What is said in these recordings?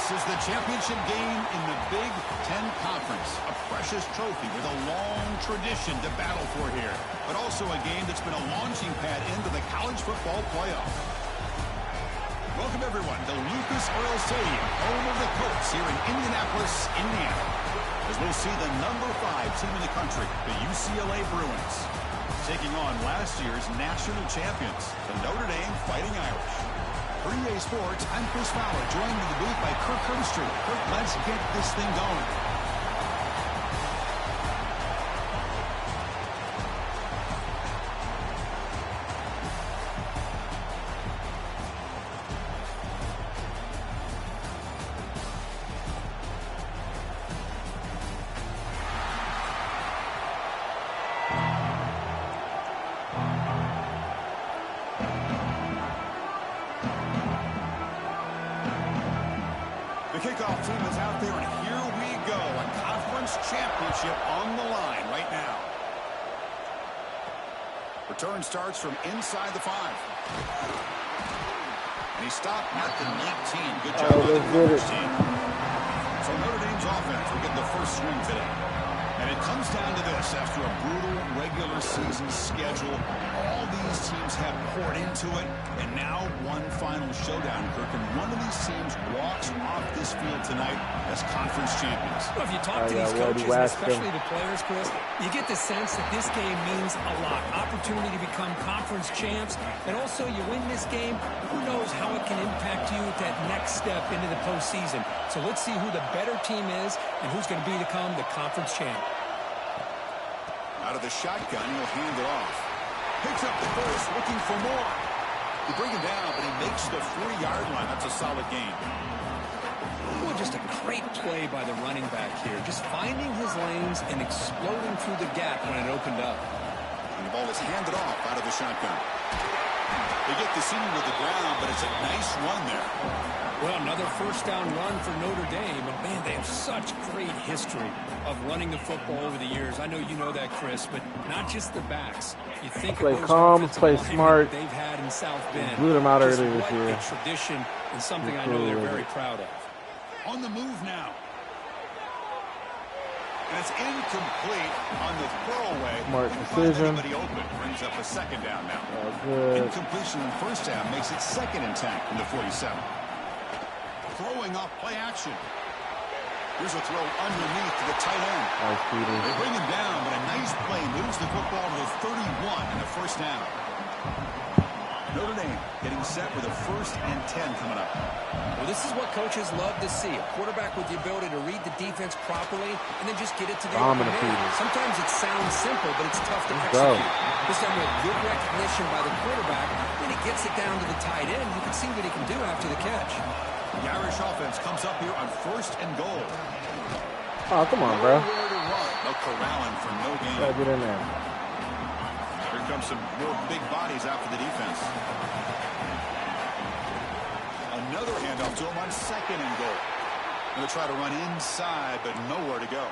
This is the championship game in the Big Ten Conference. A precious trophy with a long tradition to battle for here. But also a game that's been a launching pad into the college football playoff. Welcome, everyone, to Lucas Oil Stadium, home of the Colts here in Indianapolis, Indiana. As we'll see the number 5 team in the country, the UCLA Bruins, taking on last year's national champions, the Notre Dame Fighting Irish. For EA Sports, I'm Chris Fowler, joined in the booth by Kirk Herbstreit. Kirk, let's get this thing going. Kickoff team is out there, and here we go. A conference championship on the line right now. Return starts from inside the 5. And he stopped at the 19. Good job by the Brewers team. So Notre Dame's offense will get the first swing today. And it comes down to this. After a brutal regular season schedule, all these teams have poured into it, and now one final showdown, Kirk. And one of these teams walks off this field tonight as conference champions. Well, if you talk to these coaches, and especially the players, Chris, you get the sense that this game means a lot. Opportunity to become conference champs, and also you win this game, who knows how it can impact you at that next step into the postseason. So let's see who the better team is and who's going to become the conference champ. Out of the shotgun, he'll hand it off. Picks up the first, looking for more. They bring him down, but he makes the 40-yard line. That's a solid gain. Oh, just a great play by the running back here. Just finding his lanes and exploding through the gap when it opened up. And the ball is handed off out of the shotgun. They get the senior to the ground, but it's a nice run there. Well, another first down run for Notre Dame. And, man, they have such great history of running the football over the years. I know you know that, Chris, but not just the backs. You think play of those calm, play smart. they've had in South Bend. Blew them out earlier this year. year. A tradition and something I know they're very proud of. On the move now. And it's incomplete on the throwaway. Smart decision. Open. Brings up a second down now. Good. Incompletion in first down makes it 2nd and 10 from the 47. Throwing off play action. Here's a throw underneath to the tight end. They bring him down, but a nice play moves the football to the 31 in the first down. Notre Dame getting set with a 1st and 10 coming up. Well, this is what coaches love to see. A quarterback with the ability to read the defense properly and then just get it to the open man. Sometimes it sounds simple, but it's tough to execute. This time with good recognition by the quarterback. When he gets it down to the tight end, you can see what he can do after the catch. The Irish offense comes up here on 1st and goal. Oh, come on, bro. No corralling for no gain. Gotta get in there. Here comes some real big bodies after the defense. Another handoff to him on 2nd and goal. Going to try to run inside, but nowhere to go.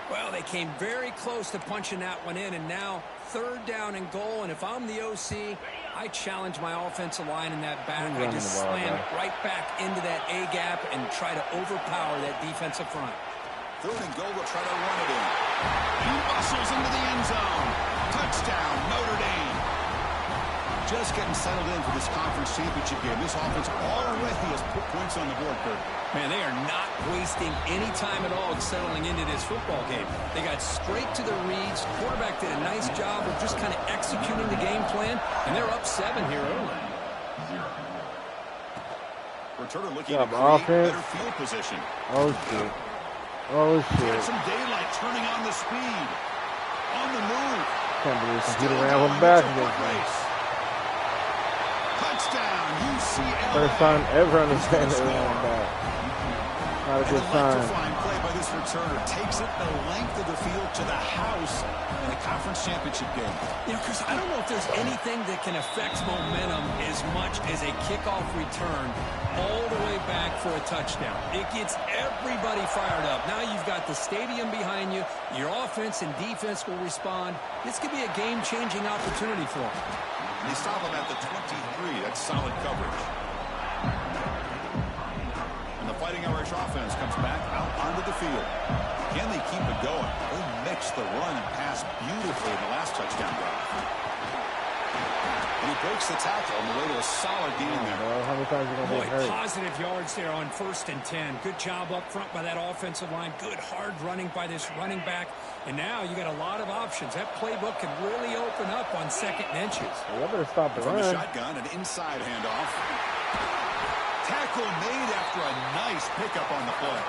Well, they came very close to punching that one in, and now 3rd down and goal. And if I'm the OC, I challenge my offensive line in that back. I just slam right back into that A-gap and try to overpower that defensive front. 3rd and goal, will try to run it in. He muscles into the end zone. Touchdown, Notre Dame. Just getting settled in for this conference championship game. This offense already has put points on the board, Kirk. Man, they are not wasting any time at all settling into this football game. They got straight to the reads. Quarterback did a nice job of just kind of executing the game plan, and they're up 7 here early. Returner looking to create better field position. Oh, shit. Oh, shit. Got some daylight turning on the speed. On the move. Can't believe computer ran one back against me. Touchdown, UCLA. First time ever understand it ran back. Not a good sign. Electrifying play by this returner. Takes it the length of the field to the house in the conference championship game. You know, Chris, I don't know if there's anything that can affect momentum as much as a kickoff return all the way back for a touchdown. It gets everybody fired up. Now you've got the stadium behind you. Your offense and defense will respond. This could be a game-changing opportunity for them. And they stop him at the 23. That's solid coverage. field. Can they keep it going? They mix the run and pass beautifully in the last touchdown drive. And he breaks the tackle on the way to a solid gain there. How many times are you going to get hurt? Positive yards there on 1st and 10. Good job up front by that offensive line. Good hard running by this running back. And now you got a lot of options. That playbook can really open up on 2nd and inches. You better stop the From run. the shotgun, an inside handoff. Tackle made after a nice pickup on the play.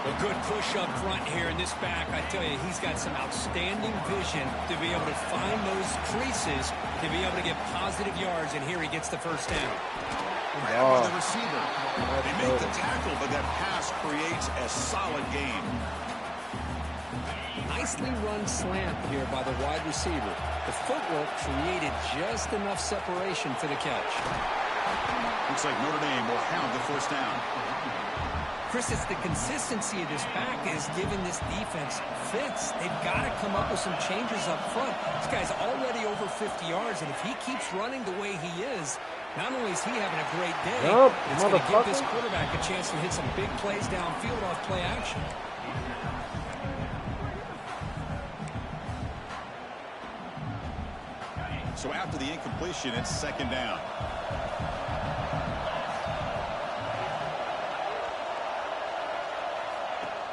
A good push up front here in this back. I tell you, he's got some outstanding vision to be able to find those creases, to be able to get positive yards, and here he gets the first down. Grab by the receiver. They make the tackle, but that pass creates a solid gain. Nicely run slant here by the wide receiver. The footwork created just enough separation for the catch. Looks like Notre Dame will have the first down. Chris, it's the consistency of this back is giving this defense fits. They've got to come up with some changes up front. This guy's already over 50 yards, and if he keeps running the way he is, not only is he having a great day, it's going to give this quarterback a chance to hit some big plays downfield off play action. So after the incompletion, it's 2nd down.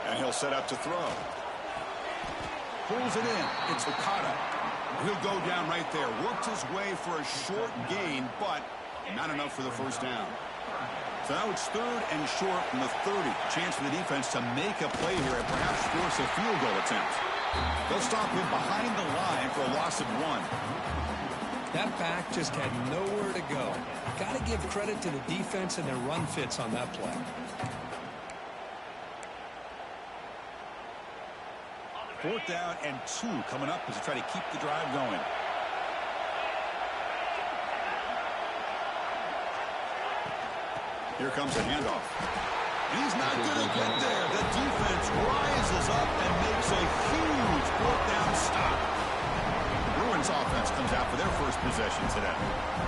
And he'll set up to throw. Pulls it in. It's Okada. He'll go down right there. Worked his way for a short gain, but not enough for the first down. So now it's 3rd and short from the 30. Chance for the defense to make a play here and perhaps force a field goal attempt. They'll stop him behind the line for a loss of 1. That back just had nowhere to go. Got to give credit to the defense and their run fits on that play. 4th down and 2 coming up as they try to keep the drive going. Here comes a handoff. And he's not going to get there. The defense rises up and makes a huge 4th down stop. Bruins offense comes out for their first possession today.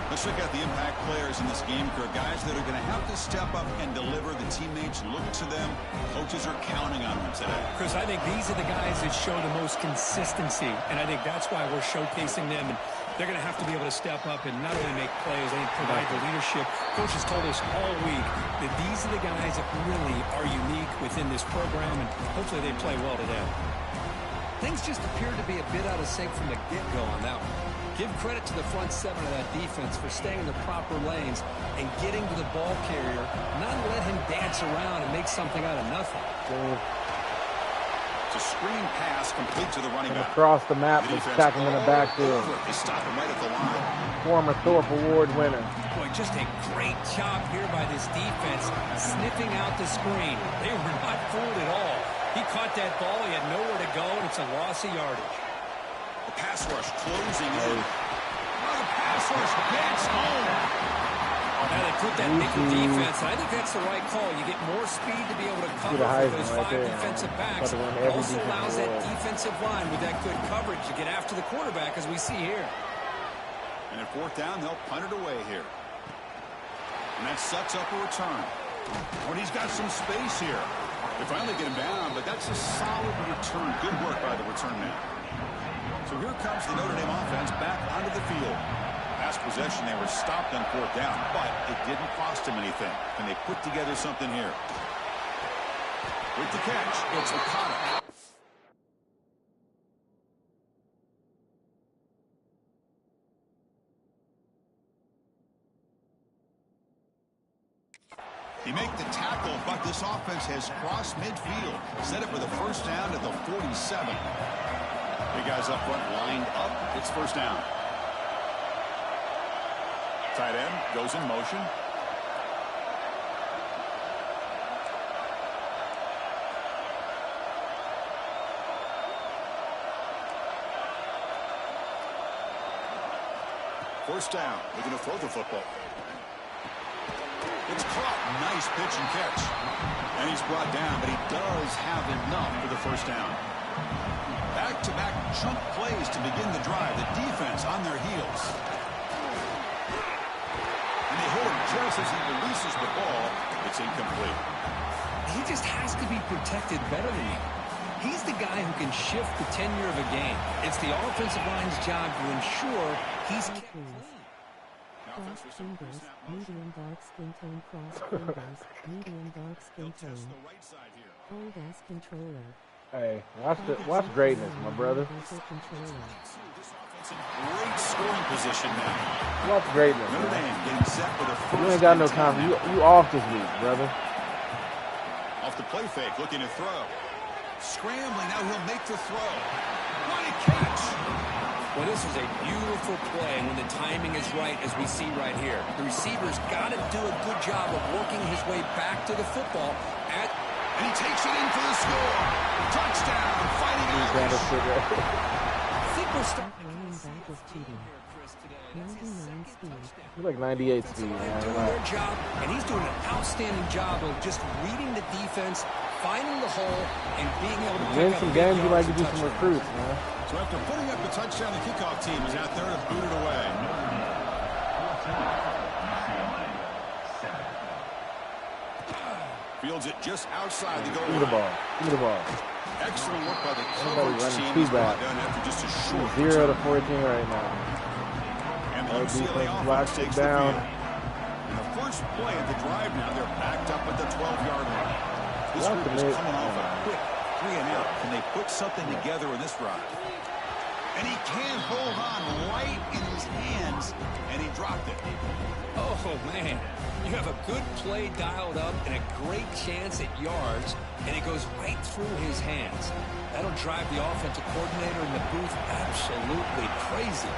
Let's check out the impact players in this game. There are guys that are going to have to step up and deliver. The teammates look to them. Coaches are counting on them today. Chris, I think these are the guys that show the most consistency, and I think that's why we're showcasing them. And they're going to have to be able to step up and not only make plays, they provide the leadership. Coach has told us all week that these are the guys that really are unique within this program, and hopefully they play well today. Things just appeared to be a bit out of sync from the get-go on that one. Give credit to the front 7 of that defense for staying in the proper lanes and getting to the ball carrier, not let him dance around and make something out of nothing. It's a screen pass complete to the running back. Across the map, he's tackling in the backfield. They stop him right at the line. Former Thorpe Award winner. Boy, just a great job here by this defense, sniffing out the screen. They were not fooled at all. He caught that ball. He had nowhere to go, and it's a loss of yardage. The pass rush closing in. Oh, the pass rush gets home. Now they put that nickel defense. I think that's the right call. You get more speed to be able to cover for those 5 defensive backs. It also allows that defensive line with that good coverage to get after the quarterback, as we see here. And at 4th down, they'll punt it away here. And that sets up a return. Oh, and he's got some space here. They finally get him down, but that's a solid return. Good work by the return man. So here comes the Notre Dame offense back onto the field. Last possession, they were stopped on 4th down, but it didn't cost them anything. And they put together something here. With the catch, it's Okada. He make the tackle, but this offense has crossed midfield. Set up for the first down at the 47. Big guys up front lined up. It's first down. Tight end goes in motion. First down. They're going to throw the football. It's caught. Nice pitch and catch. And he's brought down, but he does have enough for the first down. Back-to-back chunk plays to begin the drive. The defense on their heels. And they hit him just as he releases the ball, it's incomplete. He just has to be protected better than that. He's the guy who can shift the tenure of a game. It's the offensive line's job to ensure he's kept clean. Cross fingers, medium dark skin tone, cross fingers, medium dark skin tone. Old ass controller. Hey, watch greatness, my brother. Great scoring position now. Watch greatness, Notre man. Dame getting set with a first. You ain't got no time. You off this week, brother. Off the play fake, looking to throw. Scrambling, now he'll make the throw. What a catch! Well, this is a beautiful play when the timing is right, as we see right here. The receiver's got to do a good job of working his way back to the football. And he takes it in for the score. Touchdown, Fighting Irish. I think we're starting. Running back is cheating. 99 speed. He's like 98 speed, Doing man. their job, and he's doing an outstanding job of just reading the defense, finding the hole, and being able to Win pick some up games, you yards like to do and some touchdowns. recruits, man. So after putting up a touchdown, the kickoff team is out there to boot it away. Fields it just outside the goal line. Give me the ball. Give me the ball. Excellent work by the Nobody coverage running team. two He's brought back. down after just a short 0 to return. 14 right now. And the Our UCLA defense offense blocks it takes the down. field. And the first play of the drive now, they're backed up at the 12-yard line. This Block group the is mid. coming off a quick 3-and-out. Can they put something together in this drive? And he can't hold on right in his hands, and he dropped it. Oh, man. You have a good play dialed up and a great chance at yards, and it goes right through his hands. That'll drive the offensive coordinator in the booth absolutely crazy.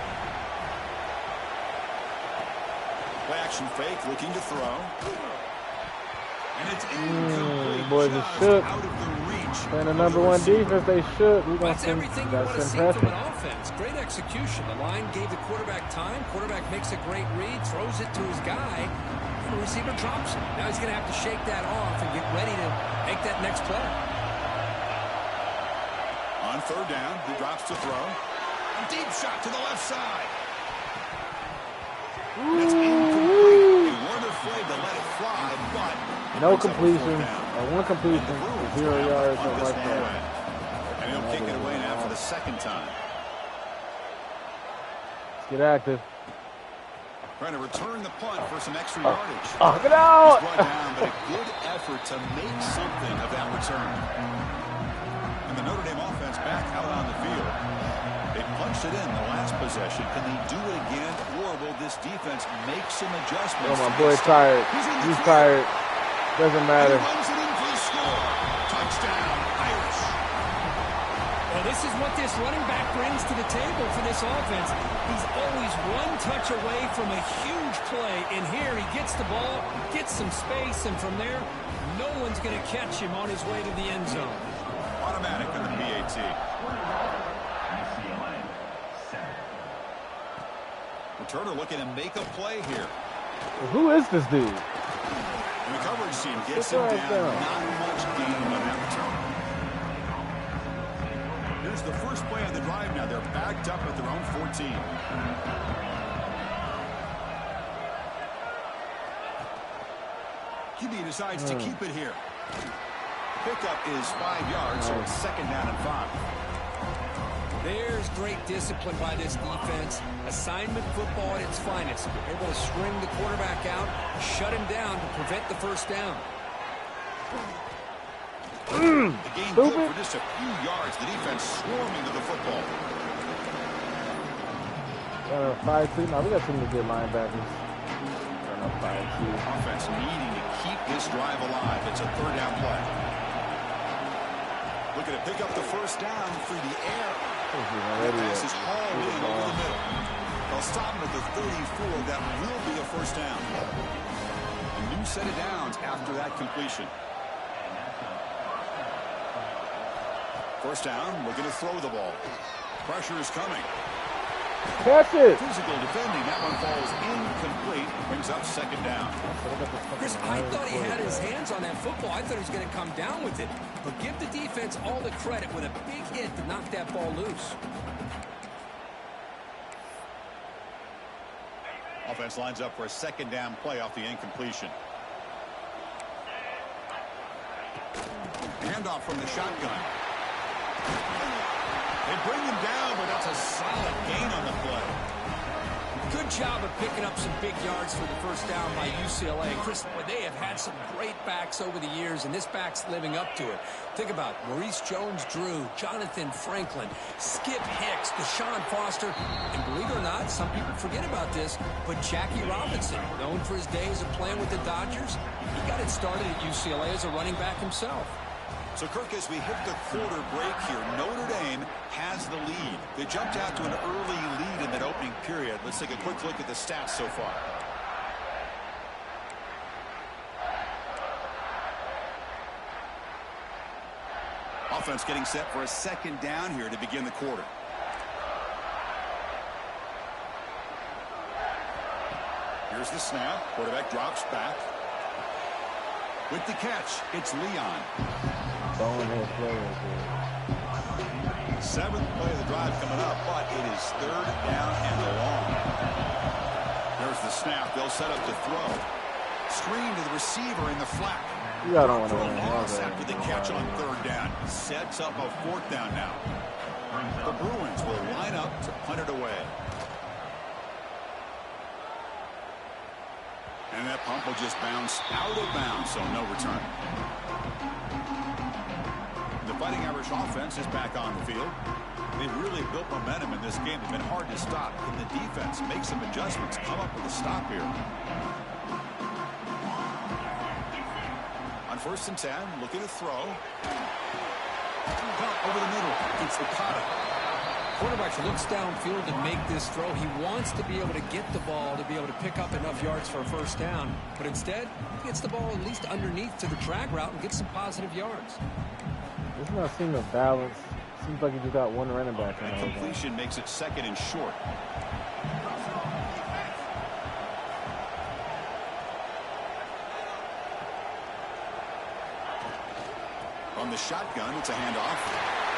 Play action fake, looking to throw. And it's incomplete. Boys are just shook. out of the reach. Playing the of number the one receiver. defense, they should. We're going That's to everything you want to see from an offense. Great execution. The line gave the quarterback time. Quarterback makes a great read, throws it to his guy. The receiver drops it. Now he's going to have to shake that off and get ready to make that next play. On third down, he drops to throw. A deep shot to the left side. And it's incomplete. They weren't afraid to let it fly, but No it's up a completion. fourth down. One completion. And the Bruins 0 now yards. on Something this like one that. away. And he'll kick it away now for the second time. Get active. Trying to return the punt for some extra yardage. Oh, get He's out! brought down, but a good effort to make something of that return. And the Notre Dame offense back out on the field. They punched it in the last possession. Can they do it again, or will this defense make some adjustments? Oh, my boy's tired. He's tired. Doesn't matter. He runs it in for the score. Touchdown, Irish. Well, this is what this running back brings to the table for this offense. He's always one touch away from a huge play. And here he gets the ball, gets some space, and from there, no one's going to catch him on his way to the end zone. Automatic on the PAT. Turner looking to make a play here. Who is this dude? And the coverage team gets him Look down. right there. Not much gain on that return. Here's the first play of the drive now. They're backed up at their own 14. QB decides to keep it here. Pickup is 5 yards, so it's second down and 5. There's great discipline by this defense. Assignment football at its finest. They're able to string the quarterback out, shut him down to prevent the first down. The game good for just a few yards. The defense swarming to the football. 5-2. No, we got some good linebackers. 5-2. Offense needing to keep this drive alive. It's a third down play. Looking to pick up the first down through the air. The pass is hauled in over the middle. They'll stop him at the 34. That will be a first down. A new set of downs after that completion. First down, looking to throw the ball. Pressure is coming. Catch it! Physical defending. That one falls incomplete. Brings up second down. Chris, I thought he had his hands on that football. I thought he was going to come down with it. But give the defense all the credit with a big hit to knock that ball loose. Offense lines up for a second down play off the incompletion. Handoff from the shotgun. They bring him down, but that's a solid gain on the play. Good job of picking up some big yards for the first down by UCLA. Chris, they have had some great backs over the years, and this back's living up to it. Think about Maurice Jones-Drew, Jonathan Franklin, Skip Hicks, Deshaun Foster, and believe it or not, some people forget about this, but Jackie Robinson, known for his days of playing with the Dodgers, he got it started at UCLA as a running back himself. So, Kirk, as we hit the quarter break here, Notre Dame has the lead. They jumped out to an early lead in that opening period. Let's take a quick look at the stats so far. Offense getting set for a second down here to begin the quarter. Here's the snap. Quarterback drops back. With the catch, it's Leon. Seventh play of the drive coming up, but it is third down and long. There's the snap. They'll set up to throw. Screen to the receiver in the flat. Yeah, I don't want to throw loss after the catch on third down. Sets up a fourth down now. The Bruins will line up to punt it away. And that pump will just bounce out of bounds, so no return. The Fighting Irish offense is back on the field. They've really built momentum in this game. It's been hard to stop. Can the defense make some adjustments, come up with a stop here? On 1st and 10, looking to throw. Over the middle. It's Okada. Quarterback looks downfield to make this throw. He wants to be able to get the ball to be able to pick up enough yards for a first down. But instead, he gets the ball at least underneath to the drag route and gets some positive yards. This does not seem to balance. Seems like he just got one running back. That completion makes it second and short. On the shotgun, it's a handoff.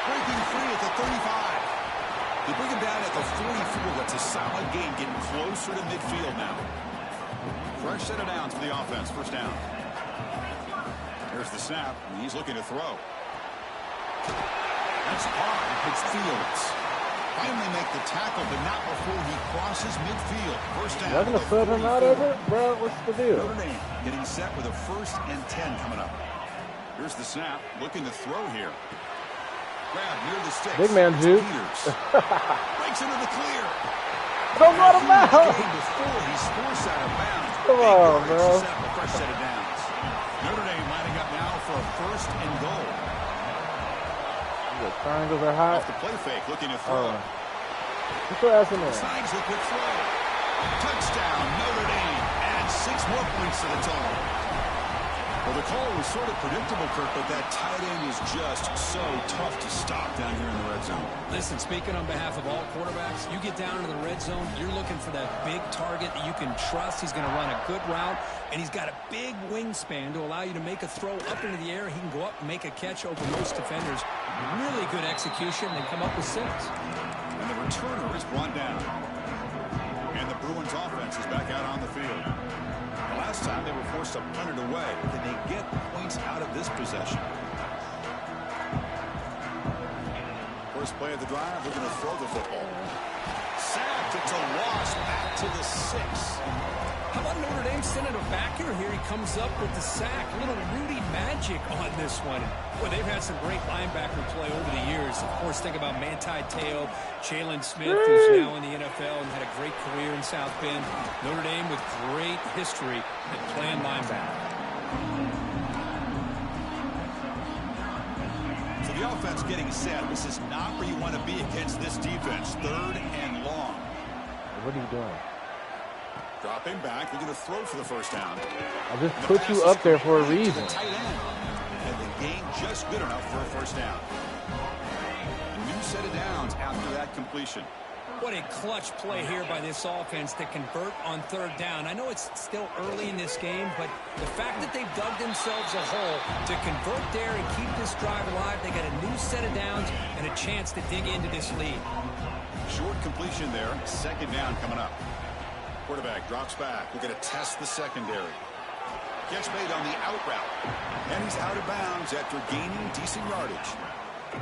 Breaking free at the 35. They bring him down at the 44. That's a solid gain, getting closer to midfield now. Fresh set of downs for the offense. First down. Here's the snap, and he's looking to throw. That's hard. It's Fields. Finally make the tackle, but not before he crosses midfield. First down. You're going to sub him out of it? Bro, what's the deal? Notre Dame getting set with a 1st and 10 coming up. Here's the snap. Looking to throw here. Grab near the sticks. Big man, Jude. Breaks into the clear. Don't let him out. Before he's forced out of bounds. Come on, bro. Fresh set of downs. Notre Dame lining up now for a 1st and goal. The triangles are hot. Off the play fake, looking to throw. Put your ass in there. Signs the quick throw. Touchdown, Notre Dame. Adds 6 more points to the total. Well, the call was sort of predictable, Kirk, but that tight end is just so tough to stop down here in the red zone. Listen, speaking on behalf of all quarterbacks, you get down into the red zone, you're looking for that big target that you can trust. He's going to run a good route, and he's got a big wingspan to allow you to make a throw up into the air. He can go up and make a catch over most defenders. Really good execution, and come up with 6. And the returner is brought down. And the Bruins offense is back out on the field. Last time they were forced to punt it away. Can they get points out of this possession? First play of the drive, they're going to throw the football. Sacked, it's a loss back to the 6. How about Notre Dame sending a backer here? He comes up with the sack. A little Rudy magic on this one. Boy, they've had some great linebacker play over the years. Of course, think about Manti Te'o, Jalen Smith, who's now in the NFL and had a great career in South Bend. Notre Dame with great history at playing linebacker. So the offense getting set. This is not where you want to be against this defense. 3rd and long. What are you doing? Dropping back, looking to throw for the first down. I just put you up there for a reason. The tight end. And the gain just good enough for a first down. A new set of downs after that completion. What a clutch play here by this offense to convert on 3rd down. I know it's still early in this game, but the fact that they've dug themselves a hole to convert there and keep this drive alive, they got a new set of downs and a chance to dig into this lead. Short completion there. 2nd down coming up. Quarterback drops back. We're going to test the secondary. Catch made on the out route. And he's out of bounds after gaining decent yardage.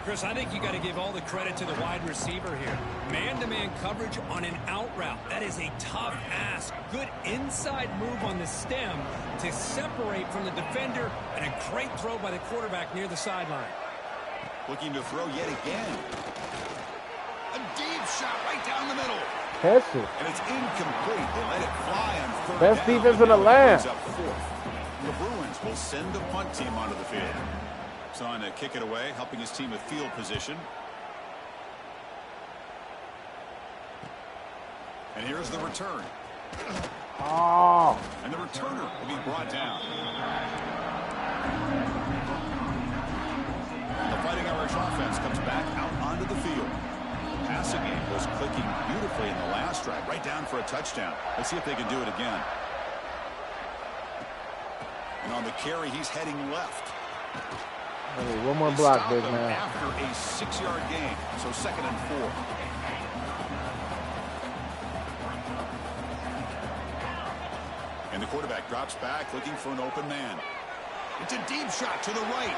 Chris, I think you got to give all the credit to the wide receiver here. Man-to-man coverage on an out route. That is a tough ask. Good inside move on the stem to separate from the defender, and a great throw by the quarterback near the sideline. Looking to throw yet again. A deep shot right down the middle. Catch it. And it's incomplete. They let it fly on third Best down. defense in the land. Up fourth. The Bruins will send the punt team onto the field. He's on to kick it away, helping his team with field position. And here's the return. Oh. And the returner will be brought down. The Fighting Irish offense comes back out onto the field. The passing game was clicking beautifully in the last drive, right down for a touchdown. Let's see if they can do it again. And on the carry, he's heading left. Hey, one more block, big man. After a 6-yard gain, so 2nd and 4. And the quarterback drops back, looking for an open man. It's a deep shot to the right,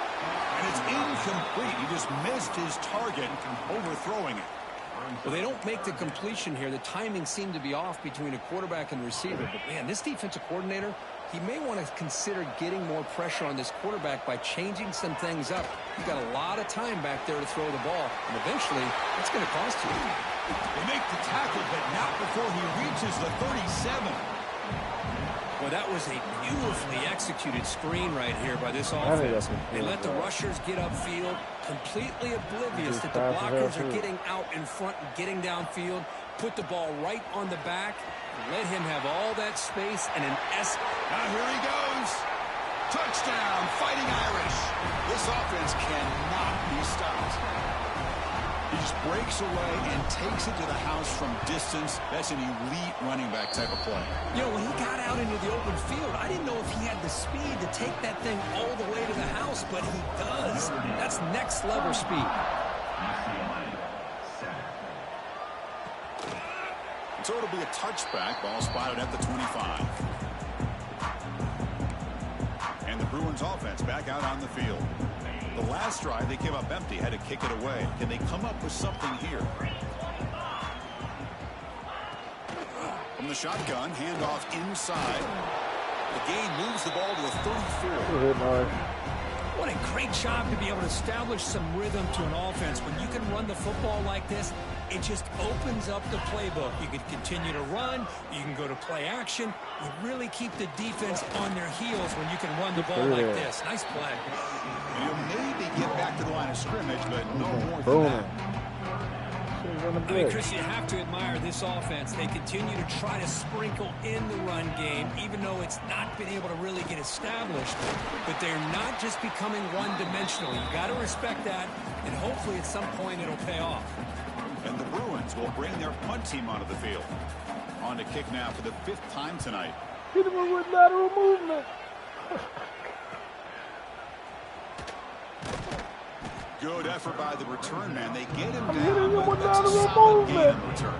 and it's incomplete. He just missed his target, overthrowing it. Well, they don't make the completion here. The timing seemed to be off between a quarterback and receiver. But, man, this defensive coordinator, he may want to consider getting more pressure on this quarterback by changing some things up. You've got a lot of time back there to throw the ball, and eventually it's going to cost you. They make the tackle, but not before he reaches the 37. Well, that was a beautifully executed screen right here by this offense. They let the rushers get upfield, completely oblivious that the blockers are getting out in front and getting downfield. Put the ball right on the back, let him have all that space and an S. Now here he goes. Touchdown, Fighting Irish. This offense cannot be stopped. He just breaks away and takes it to the house from distance. That's an elite running back type of play. You know, when he got out into the open field, I didn't know if he had the speed to take that thing all the way to the house, but he does. That's next level speed. So it'll be a touchback. Ball spotted at the 25. And the Bruins offense back out on the field. The last drive, they came up empty, had to kick it away. Can they come up with something here? From the shotgun, handoff inside. The game moves the ball to the 34. What a great job to be able to establish some rhythm to an offense. When you can run the football like this, it just opens up the playbook. You can continue to run. You can go to play action. You really keep the defense on their heels when you can run the ball like this. Nice play. You'll maybe get back to the line of scrimmage, but no more than that. I mean, Chris, you have to admire this offense. They continue to try to sprinkle in the run game, even though it's not been able to really get established. But they're not just becoming one-dimensional. You got to respect that, and hopefully at some point it'll pay off. And the Bruins will bring their punt team onto the field. On to kick now for the 5th time tonight. Hit him with lateral movement. Good effort by the return man. They get him down, but that's a solid gain in return.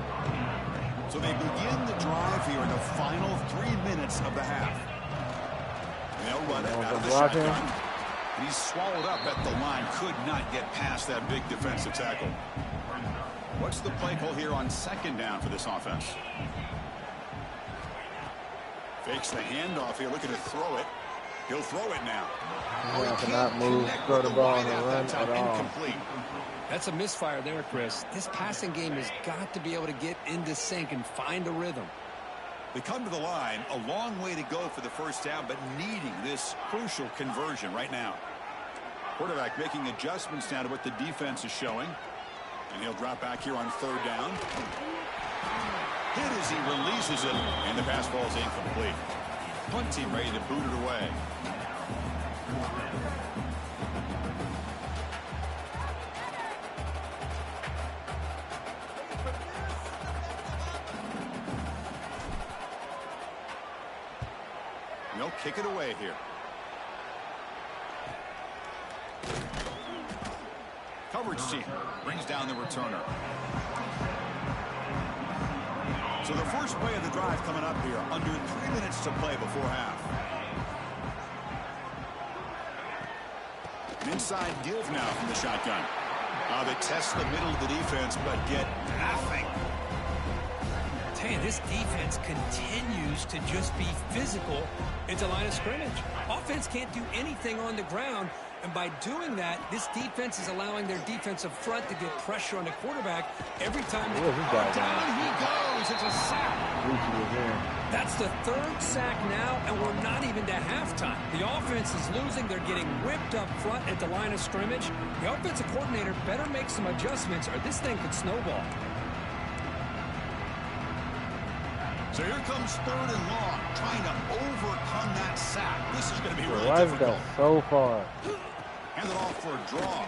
So they begin the drive here in the final 3 minutes of the half. They'll run it out of the shotgun. And he's swallowed up at the line. Could not get past that big defensive tackle. What's the play call here on 2nd down for this offense? Fakes the handoff here, looking to throw it. He'll throw it now. He cannot move, throw the ball on the run at all. Incomplete. That's a misfire there, Chris. This passing game has got to be able to get into sync and find a rhythm. They come to the line, a long way to go for the first down, but needing this crucial conversion right now. Quarterback making adjustments now to what the defense is showing. And he'll drop back here on 3rd down. Hit as he releases it, and the pass ball is incomplete. Punt team ready to boot it away. And they'll kick it away here. Coverage team brings down the returner. So the first play of the drive coming up here. Under 3 minutes to play before half. An inside give now from the shotgun. They test the middle of the defense, but get nothing. Hey, this defense continues to just be physical into line of scrimmage. Offense can't do anything on the ground, and by doing that, this defense is allowing their defensive front to get pressure on the quarterback every time they down he goes. It's a sack. That's the third sack now, and we're not even to halftime. The offense is losing. They're getting whipped up front at the line of scrimmage. The offensive coordinator better make some adjustments, or this thing could snowball. So here comes 3rd and long, trying to overcome that sack. This is going to be really difficult. So far. Hand it off for a draw.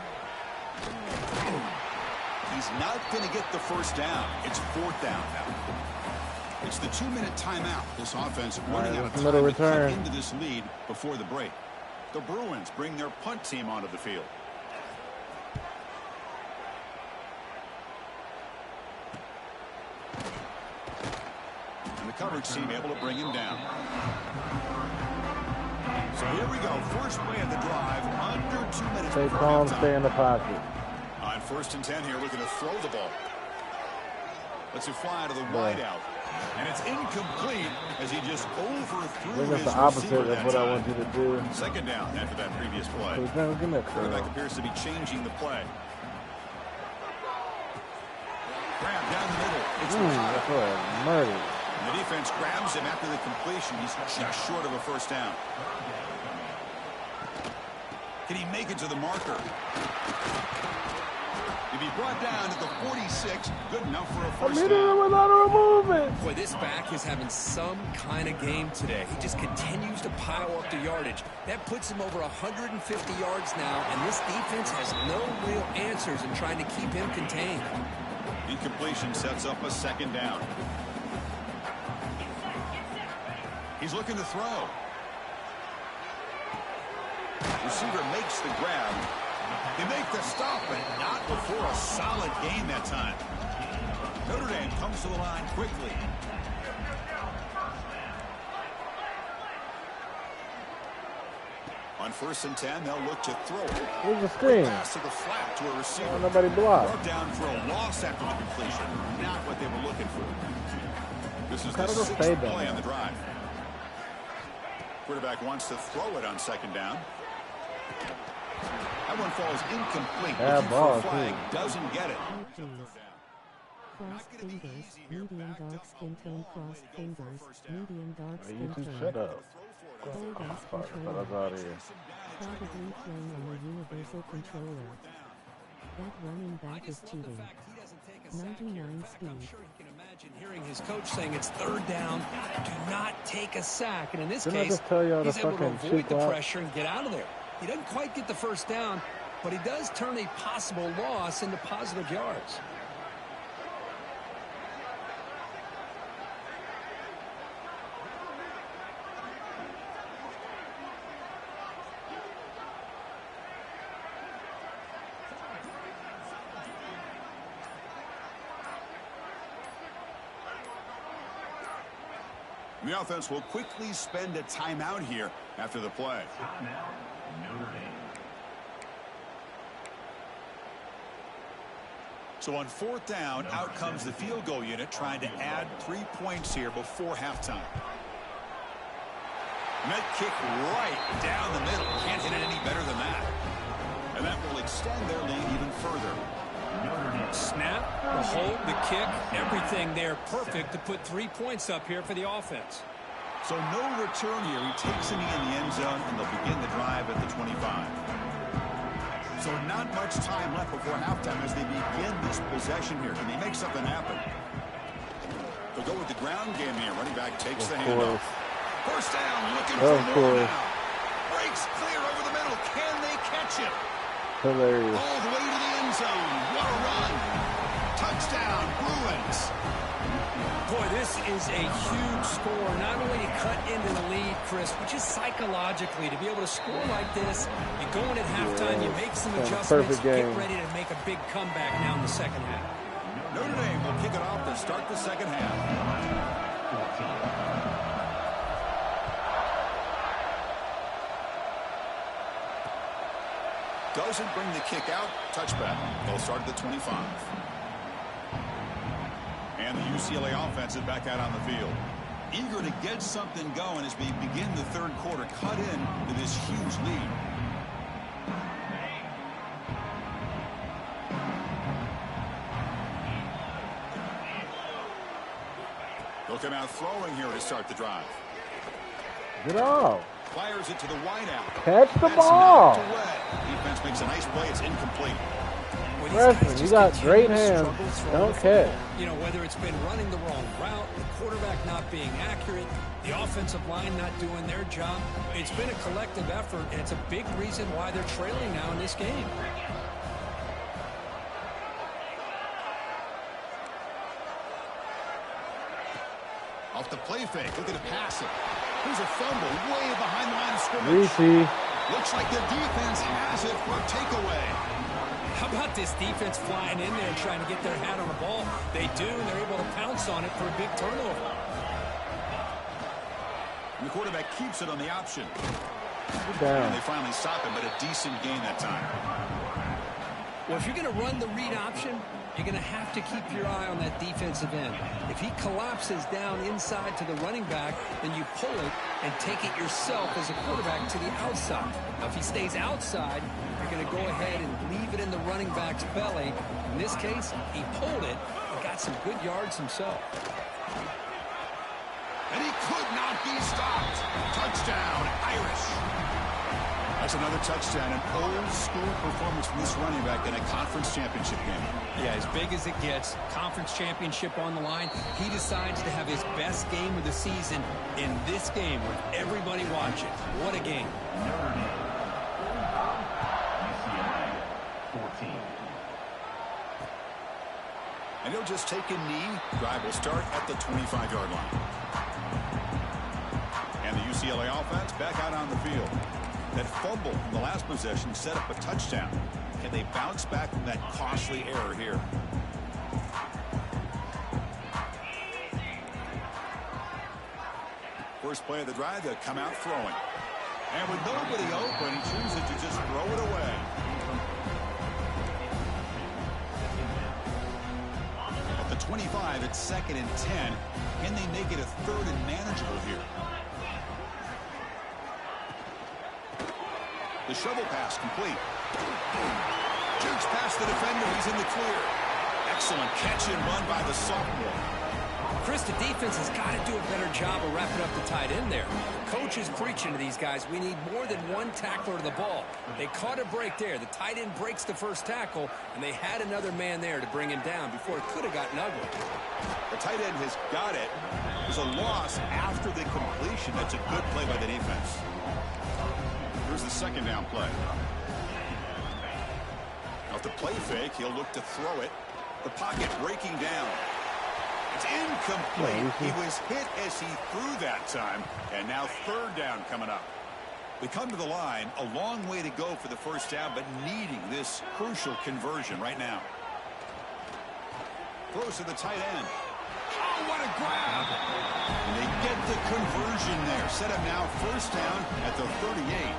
He's not going to get the first down. It's 4th down now. It's the 2-minute timeout. This offense running out of time to cut into this lead before the break. The Bruins bring their punt team onto the field. Coverage team able to bring him down. So here we go. First play of the drive. Under 2 minutes. Stay calm, stay in the pocket. On 1st and 10 here, looking to throw the ball. Lets it fly to the wide out. And it's incomplete as he just overthrew his receiver. The opposite of what I want you to do. 2nd down after that previous play. Quarterback appears to be changing the play. Grab down the middle. It's that's a murder. The defense grabs him after the completion. He's just short of a first down. Can he make it to the marker? If he brought down at the 46, good enough for a first down. Without a movement. Boy, this back is having some kind of game today. He just continues to pile up the yardage. That puts him over 150 yards now, and this defense has no real answers in trying to keep him contained. Incompletion sets up a 2nd down. He's looking to throw. Receiver makes the grab. They make the stop, but not before a solid gain that time. Notre Dame comes to the line quickly. On 1st and 10, they'll look to throw it. Here's the screen. Pass to the flat to a receiver. Oh, nobody blocked. Brought down for a loss after the completion. Not what they were looking for. This is the 6th play on the drive. Quarterback wants to throw it on 2nd down. That one falls incomplete. Looking for a flag. Doesn't get it. Crossed fingers, medium dark skin tone, crossed fingers, medium dark skin tone. Shut up. Old ass controller. Probably playing on the universal controller. That running back is cheating. 99 speed. I'm sure he can imagine hearing his coach saying it's 3rd down. Do not take a sack. And in this case, he's able to avoid the pressure and get out of there. He doesn't quite get the first down, but he does turn a possible loss into positive yards. The offense will quickly spend a timeout here after the play. So on 4th down, out comes the field goal unit trying to add 3 points here before halftime. Net kick right down the middle. Can't hit it any better than that. And that will extend their lead even further. Snap, the hold, the kick, everything there perfect to put 3 points up here for the offense. So no return here. He takes it in the end zone, and they'll begin the drive at the 25. So not much time left before halftime as they begin this possession here. Can they make something happen? They'll go with the ground game here. Running back takes the handoff. First down, looking for more now. Breaks clear over the middle. Can they catch it? Hilarious. All the way to the end zone. What a run. Touchdown, Bruins. Boy, this is a huge score. Not only to cut into the lead, Chris, but just psychologically to be able to score like this. You go in at halftime, you make some adjustments, get ready to make a big comeback now in the second half. Notre Dame will kick it off to start the second half. Doesn't bring the kick out. Touchback. They'll start at the 25. And the UCLA offense is back out on the field. Eager to get something going as we begin the third quarter. Cut in to this huge lead. He'll come out throwing here to start the drive. Get off. Fires it to the wideout. Catch the ball. Defense makes a nice play. It's incomplete. Freshman, you got great hands. Don't catch. You know, whether it's been running the wrong route, the quarterback not being accurate, the offensive line not doing their job, it's been a collective effort, and it's a big reason why they're trailing now in this game. Off the play fake. Look at the pass it. Here's a fumble way behind the line of scrimmage. Looks like the defense has it for a takeaway. How about this defense flying in there trying to get their hat on the ball? They do, and they're able to pounce on it for a big turnover. And the quarterback keeps it on the option. Down. And they finally stop him, but a decent gain that time. Well, if you're going to run the read option, you're going to have to keep your eye on that defensive end. If he collapses down inside to the running back, then you pull it and take it yourself as a quarterback to the outside. Now, if he stays outside, you're going to go ahead and leave it in the running back's belly. In this case, he pulled it and got some good yards himself. And he could not be stopped. Touchdown, Irish. That's another touchdown, an old-school performance from this running back in a conference championship game. Yeah, as big as it gets, conference championship on the line, he decides to have his best game of the season in this game with everybody watching. What a game. And he'll just take a knee. Drive will start at the 25-yard line. And the UCLA offense back out on the field. That fumble from the last possession set up a touchdown. Can they bounce back from that costly error here? First play of the drive, they'll come out throwing. And with nobody open, he chooses to just throw it away. At the 25, it's 2nd and 10. Can they make it a 3rd and manageable here? The shovel pass complete. Jukes past the defender. He's in the clear. Excellent catch and run by the sophomore. Chris, the defense has got to do a better job of wrapping up the tight end there. Coach is preaching to these guys, we need more than one tackler to the ball. They caught a break there. The tight end breaks the first tackle, and they had another man there to bring him down before it could have gotten ugly. The tight end has got it. There's a loss after the completion. That's a good play by the defense. Here's the second down play. Off the play fake, he'll look to throw it. The pocket breaking down. It's incomplete. He was hit as he threw that time. And now 3rd down coming up. We come to the line, a long way to go for the first down, but needing this crucial conversion right now. Throws to the tight end. Oh, what a grab! And they get the conversion there. Set him now 1st down at the 38.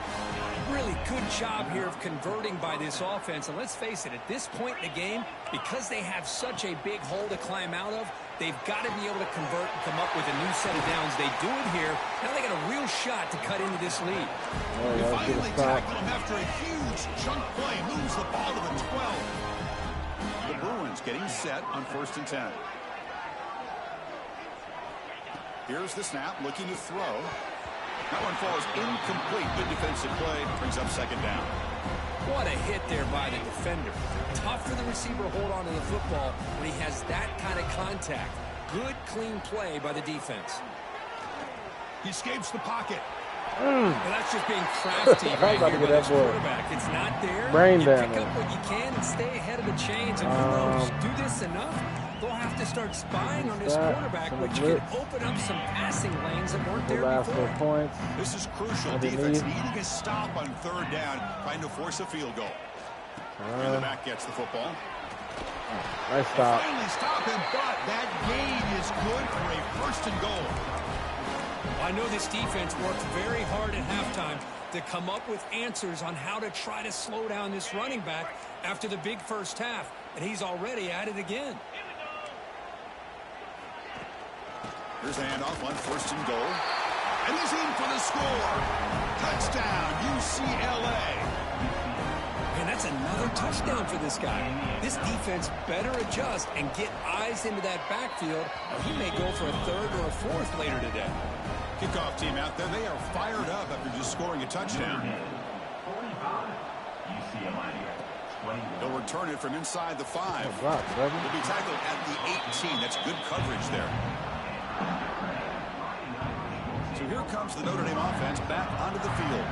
Really good job here of converting by this offense. And let's face it, at this point in the game, because they have such a big hole to climb out of, they've got to be able to convert and come up with a new set of downs. They do it here. Now they got a real shot to cut into this lead. They finally tackle him after a huge chunk play. Moves the ball to the 12. The Bruins getting set on 1st and 10. Here's the snap, looking to throw. That one falls incomplete. Good defensive play. Brings up 2nd down. What a hit there by the defender. Tough for the receiver to hold on to the football when he has that kind of contact. Good, clean play by the defense. He escapes the pocket. Well, that's just being crafty right here by this quarterback. It's not there. Brain you damage. pick up what you can and stay ahead of the chains. And who knows, do this enough, they'll have to start spying on this quarterback, which can open up some passing lanes that weren't there before. Points. This is crucial. Defense needing a stop on 3rd down, trying to force a field goal. And the back gets the football. Nice stop. Finally stop him, but that gain is good for a 1st and goal. I know this defense worked very hard at halftime to come up with answers on how to try to slow down this running back after the big first half, and he's already at it again. Here's a handoff on 1st and goal. And he's in for the score. Touchdown, UCLA. And that's another touchdown for this guy. This defense better adjust and get eyes into that backfield, or he may go for a 3rd or a 4th later today. Kickoff team out there, they are fired up after just scoring a touchdown. They'll return it from inside the 5. He'll be tackled at the 18. That's good coverage there. So here comes the Notre Dame offense back onto the field.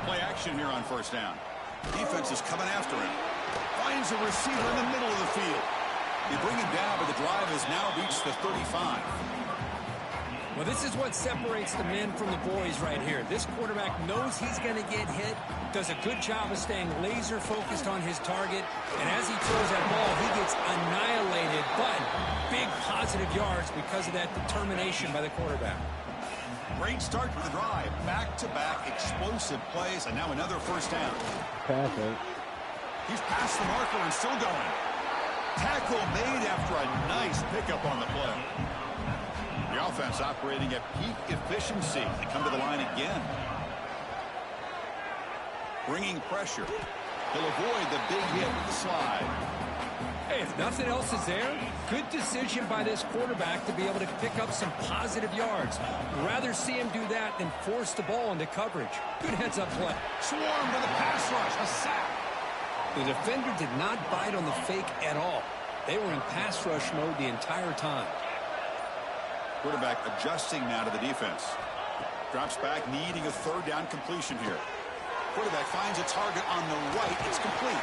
Play action here on 1st down. Defense is coming after him. Finds a receiver in the middle of the field. They bring him down, but the drive has now reached the 35. Well, this is what separates the men from the boys right here. This quarterback knows he's going to get hit, does a good job of staying laser focused on his target, and as he throws that ball, he gets annihilated, but big positive yards because of that determination by the quarterback. Great start to the drive. Back-to-back explosive plays, and now another 1st down. Perfect. He's past the marker and still going. Tackle made after a nice pickup on the play. The offense operating at peak efficiency. They come to the line again. Bringing pressure. He'll avoid the big hit with the slide. Hey, if nothing else is there, good decision by this quarterback to be able to pick up some positive yards. Rather see him do that than force the ball into coverage. Good heads-up play. Swarmed with a pass rush. A sack. The defender did not bite on the fake at all. They were in pass rush mode the entire time. Quarterback adjusting now to the defense. Drops back, needing a 3rd down completion here. Quarterback finds a target on the right. It's complete.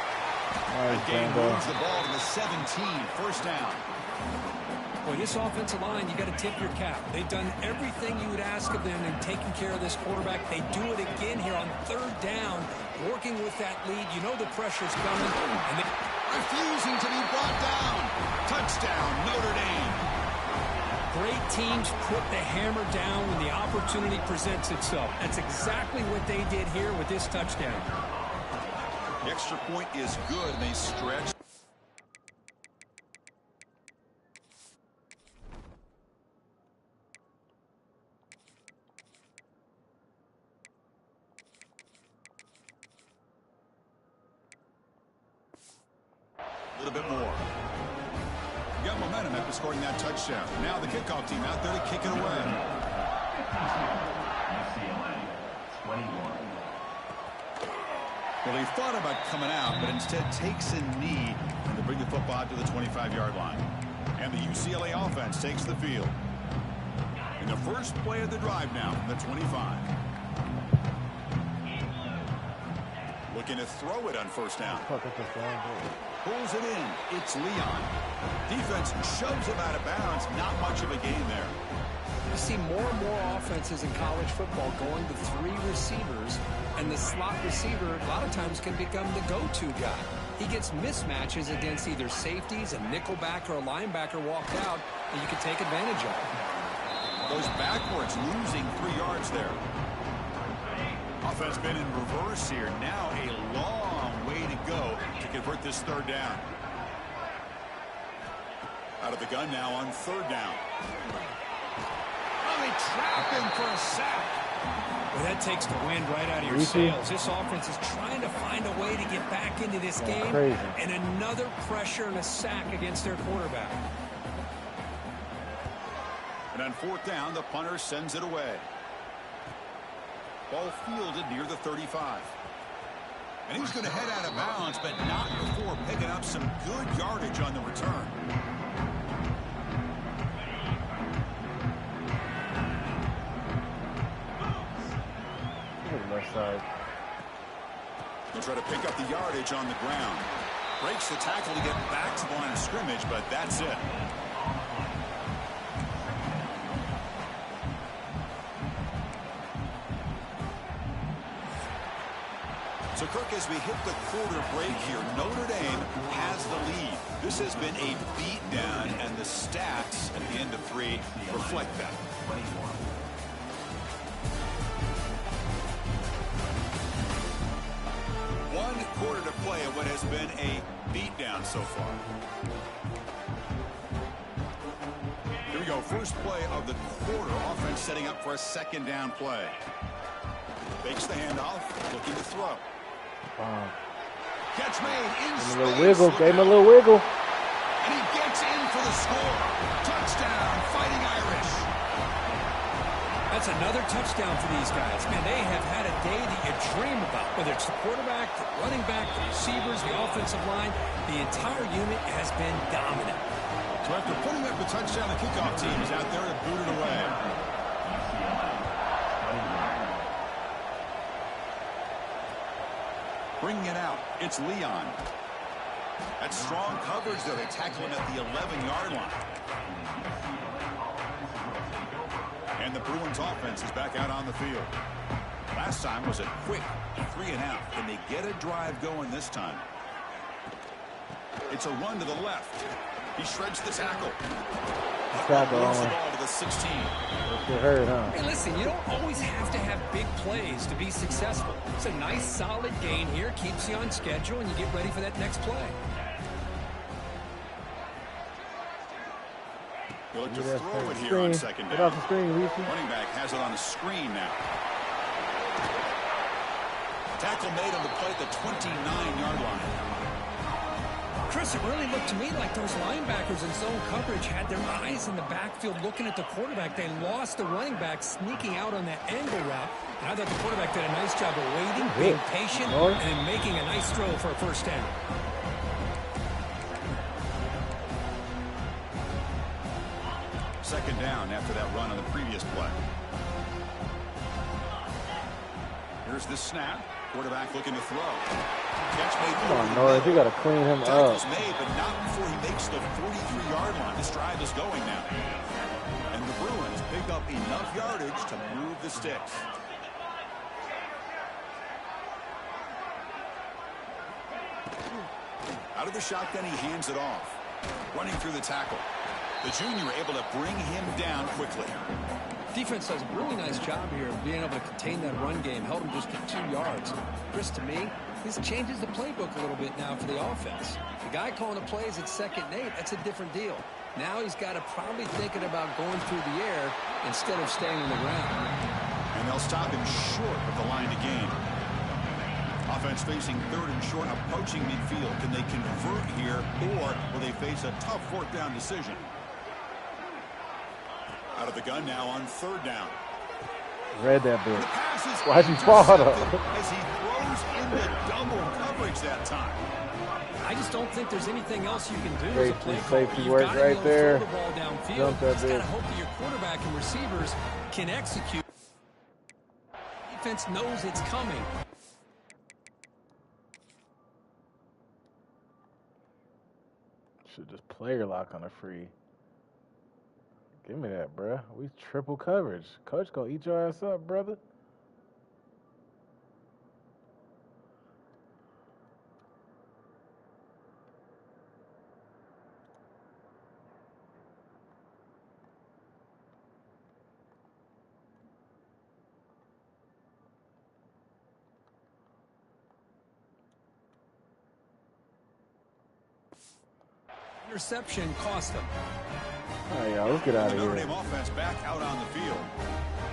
That game moves the ball to the 17. 1st down. Boy, this offensive line, you got to tip your cap. They've done everything you would ask of them in taking care of this quarterback. They do it again here on 3rd down, working with that lead. You know the pressure's coming. And they refusing to be brought down. Touchdown, Notre Dame. Great teams put the hammer down when the opportunity presents itself. That's exactly what they did here with this touchdown. The extra point is good, and they stretch. A little bit more. You got momentum after scoring that touchdown. Now the kickoff team out there to kick it away. UCLA, 21. Well, he thought about coming out, but instead takes a knee to bring the football to the 25-yard line. And the UCLA offense takes the field. In the first play of the drive now from the 25. Looking to throw it on 1st down. Pulls it in. It's Leon. Defense shoves him out of bounds. Not much of a gain there. You see more and more offenses in college football going to 3 receivers, and the slot receiver a lot of times can become the go-to guy. He gets mismatches against either safeties, a nickelback, or a linebacker walked out that you can take advantage of. Goes backwards, losing 3 yards there. Offense been in reverse here. Now a long way to go to convert this 3rd down. Out of the gun now on 3rd down. Oh, they trap him for a sack. Well, that takes the wind right out of your sails. This offense is trying to find a way to get back into this game. And another pressure and a sack against their quarterback. And on 4th down, the punter sends it away. Ball fielded near the 35. And he's going to head out of bounds, but not before picking up some good yardage on the return. Left side. He'll try to pick up the yardage on the ground. Breaks the tackle to get back to the line of scrimmage, but that's it. So, Kirk, as we hit the quarter break here, Notre Dame has the lead. This has been a beatdown, and the stats at the end of 3 reflect that. 1 quarter to play in what has been a beatdown so far. Here we go. First play of the quarter. Offense setting up for a 2nd down play. Fakes the handoff. Looking to throw. Catch made in space. Gave him a little wiggle. Gave him a little wiggle. And he gets in for the score. Touchdown, Fighting Irish. That's another touchdown for these guys. Man, they have had a day that you dream about. Whether it's the quarterback, the running back, the receivers, the offensive line, the entire unit has been dominant. So after putting up the touchdown, the kickoff team is out there to boot it away. Bringing it out, it's Leon. That's strong coverage, though. They tackle him at the 11-yard line. And the Bruins offense is back out on the field. Last time was a quick 3 and out. Can they get a drive going this time? It's a run to the left. He shreds the tackle. Moves the ball to the 16. Hurt, huh? Hey, listen, you don't always have to have big plays to be successful. It's a nice, solid gain here. Keeps you on schedule, and you get ready for that next play. He'll look to throw it here on 2nd down. Get off the screen, Reese. Running back has it on the screen now. Tackle made on the play at the 29-yard line. Chris, it really looked to me like those linebackers in zone coverage had their eyes in the backfield looking at the quarterback. They lost the running back sneaking out on that angle route. And I thought the quarterback did a nice job of waiting, being patient, and making a nice throw for a 1st down. Second down after that run on the previous play. Here's the snap. Quarterback looking to throw. Catch made. Come on, Norris. You got to clean him up. Tackle's made, but not before he makes the 43-yard line. This drive is going now. And the Bruins pick up enough yardage to move the sticks. Out of the shotgun, he hands it off. Running through the tackle. The junior able to bring him down quickly. Defense does a really nice job here of being able to contain that run game. Held him just to 2 yards. Chris, to me, this changes the playbook a little bit now for the offense. The guy calling the plays at 2nd and 8, that's a different deal. Now he's got to probably thinking about going through the air instead of staying on the ground. And they'll stop him short of the line to gain. Offense facing 3rd and short, approaching midfield. Can they convert here, or will they face a tough 4th down decision? Out of the gun now on 3rd down. Read that bit. Why'd you fall up? As he throws into double coverage that time. I just don't think there's anything else you can do Great as a play safety caller. work You've got to right there. throw the ball downfield. Jump that You just got to bit. hope that your quarterback and receivers can execute. Defense knows it's coming. Should just player lock on a free. Give me that, bruh. We triple coverage. Coach gonna eat your ass up, brother. Interception cost them. All right, y'all, let's get out of The Notre here. Dame offense back out on the field.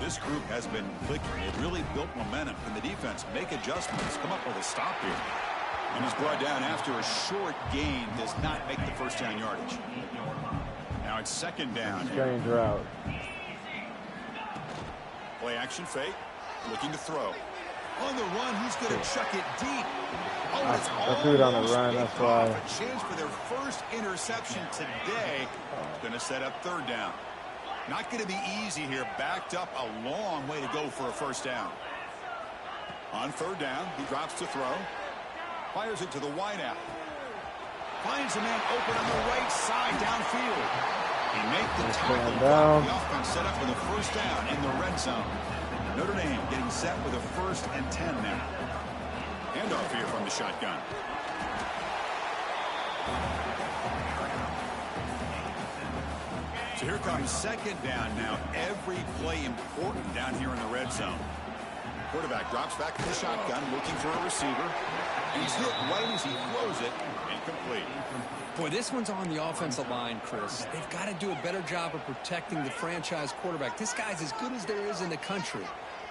This group has been clicking. They've really built momentum. Can the defense make adjustments? Come up with a stop here. And he's brought down after a short gain. Does not make the 1st down yardage. Now it's 2nd down. Strange route. Play action fake. Looking to throw. On the run, he's going to chuck it deep. Oh, it's I threw it on the almost run, that's picked off. why. A chance for their first interception today. Going to set up 3rd down. Not going to be easy here. Backed up a long way to go for a 1st down. On 3rd down, he drops to throw. Fires it to the wideout. Finds a man open on the right side downfield. He made the tackle. The offense set up with a first down in the red zone. Notre Dame getting set with a 1st and 10 now. Handoff here from the shotgun. So here comes 2nd down now. Every play important down here in the red zone. Quarterback drops back to the shotgun, looking for a receiver. He's hit right as he throws it. Incomplete. Boy, this one's on the offensive line, Chris. They've got to do a better job of protecting the franchise quarterback. This guy's as good as there is in the country,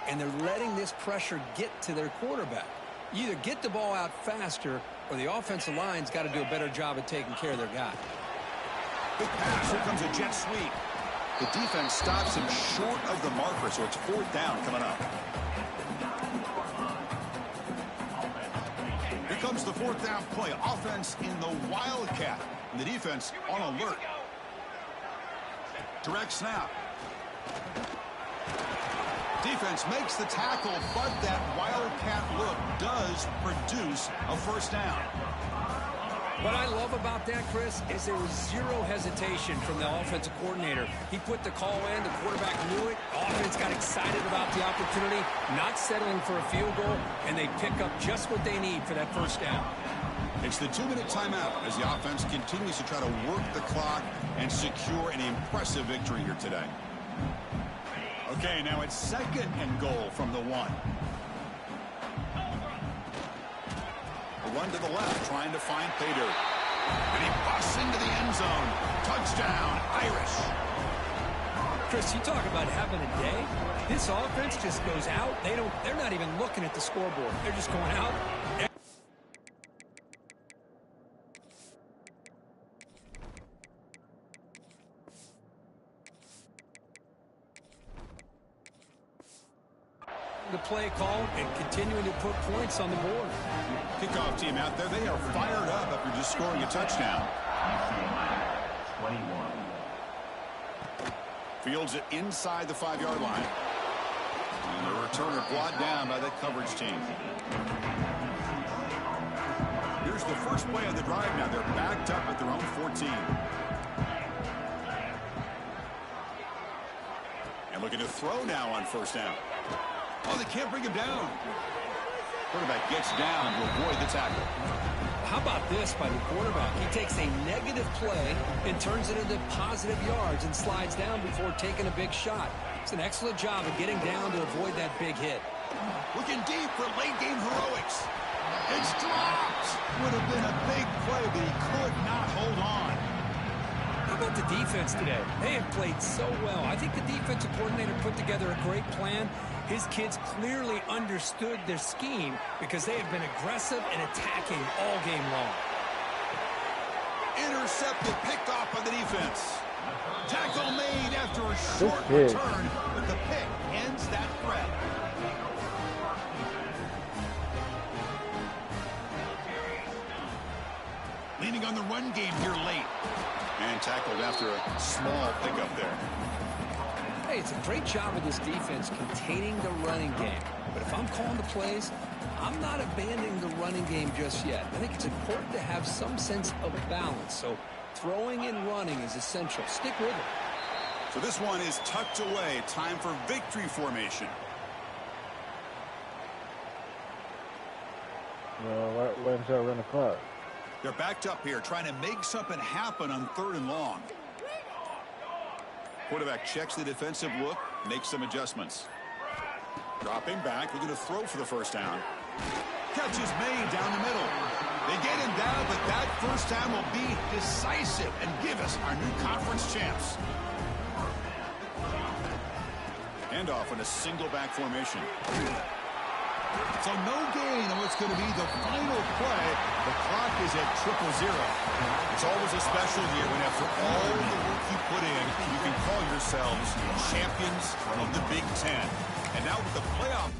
and they're letting this pressure get to their quarterback. You either get the ball out faster, or the offensive line's got to do a better job of taking care of their guy. Big pass. Here comes a jet sweep. The defense stops him short of the marker, so it's 4th down coming up. Here comes the 4th down play. Offense in the Wildcat. And the defense on alert. Direct snap. Defense makes the tackle, but that Wildcat look does produce a 1st down. What I love about that, Chris, is there was zero hesitation from the offensive coordinator. He put the call in, the quarterback knew it, offense got excited about the opportunity, not settling for a field goal, and they pick up just what they need for that 1st down. It's the 2-minute timeout as the offense continues to try to work the clock and secure an impressive victory here today. Okay, now it's 2nd and goal from the 1. One to the left, trying to find pay dirt. And he busts into the end zone. Touchdown, Irish. Chris, you talk about having a day. This offense just goes out. They're not even looking at the scoreboard. They're just going out. The play call and continuing to put points on the board. Kickoff team out there, they are fired up after just scoring a touchdown. 21. Fields it inside the 5-yard line. And the returner brought down by that coverage team. Here's the first play of the drive now. They're backed up at their own 14. And looking to throw now on 1st down. Oh, they can't bring him down. Quarterback gets down to avoid the tackle. How about this by the quarterback? He takes a negative play and turns it into positive yards and slides down before taking a big shot. It's an excellent job of getting down to avoid that big hit. Looking deep for late-game heroics. It's dropped. Would have been a big play, but he could not hold on. How about the defense today? They have played so well. I think the defensive coordinator put together a great plan. His kids clearly understood their scheme because they have been aggressive and attacking all game long. Intercepted, picked off by the defense. Tackle made after a short return, but the pick ends that threat. Leaning on the run game here late. And tackled after a small pickup there. Hey, it's a great job of this defense containing the running game. But if I'm calling the plays, I'm not abandoning the running game just yet. I think it's important to have some sense of balance. So throwing and running is essential. Stick with it. So this one is tucked away. Time for victory formation. Well, why didn't y'all run the clock? They're backed up here, trying to make something happen on 3rd and long. Quarterback checks the defensive look, makes some adjustments. Dropping back, looking to throw for the 1st down. Catch is made down the middle. They get him down, but that 1st down will be decisive and give us our new conference champs. Handoff in a single back formation. So no gain on what's going to be the final play. The clock is at 0-0. It's always a special year when after all the work you put in, you can call yourselves champions of the Big Ten. And now with the playoff